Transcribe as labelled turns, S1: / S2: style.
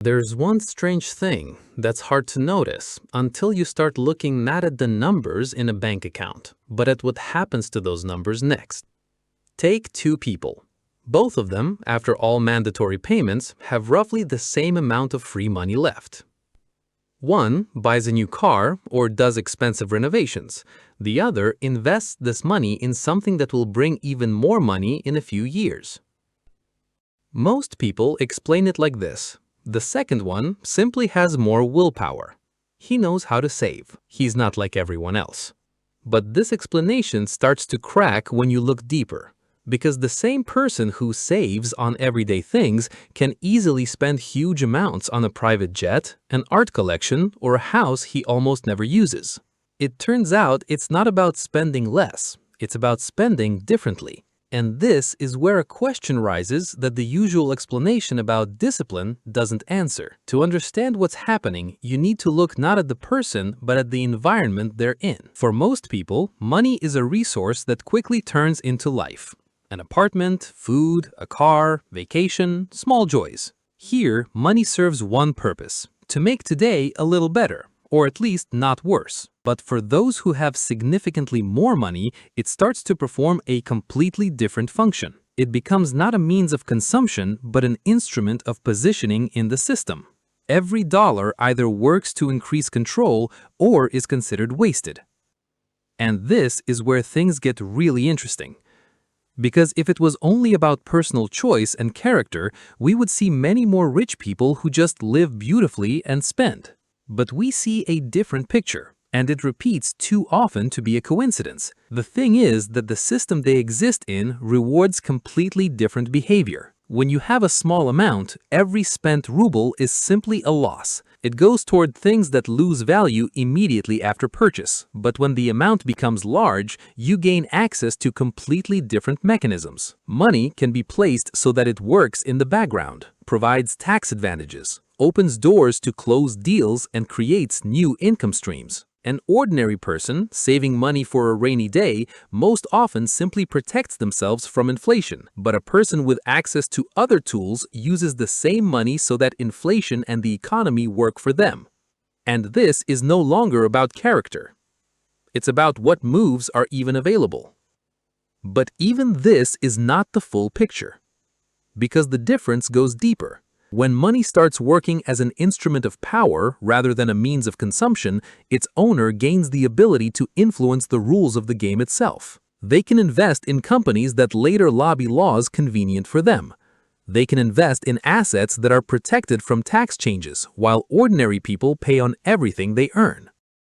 S1: There's one strange thing that's hard to notice until you start looking not at the numbers in a bank account, but at what happens to those numbers next. Take two people. Both of them, after all mandatory payments, have roughly the same amount of free money left. One buys a new car or does expensive renovations. The other invests this money in something that will bring even more money in a few years. Most people explain it like this. The second one simply has more willpower. He knows how to save. He's not like everyone else. But this explanation starts to crack when you look deeper, because the same person who saves on everyday things can easily spend huge amounts on a private jet, an art collection, or a house he almost never uses. It turns out it's not about spending less, it's about spending differently. And this is where a question rises that the usual explanation about discipline doesn't answer. To understand what's happening, you need to look not at the person, but at the environment they're in. For most people, money is a resource that quickly turns into life. An apartment, food, a car, vacation, small joys. Here, money serves one purpose: to make today a little better, or at least not worse. But for those who have significantly more money, it starts to perform a completely different function. It becomes not a means of consumption, but an instrument of positioning in the system. Every dollar either works to increase control or is considered wasted. And this is where things get really interesting. Because if it was only about personal choice and character, we would see many more rich people who just live beautifully and spend. But we see a different picture, and it repeats too often to be a coincidence. The thing is that the system they exist in rewards completely different behavior. When you have a small amount, every spent ruble is simply a loss. It goes toward things that lose value immediately after purchase. But when the amount becomes large, you gain access to completely different mechanisms. Money can be placed so that it works in the background, provides tax advantages, opens doors to close deals, and creates new income streams. An ordinary person, saving money for a rainy day, most often simply protects themselves from inflation. But a person with access to other tools uses the same money so that inflation and the economy work for them. And this is no longer about character. It's about what moves are even available. But even this is not the full picture, because the difference goes deeper. When money starts working as an instrument of power rather than a means of consumption, its owner gains the ability to influence the rules of the game itself. They can invest in companies that later lobby laws convenient for them. They can invest in assets that are protected from tax changes, while ordinary people pay on everything they earn.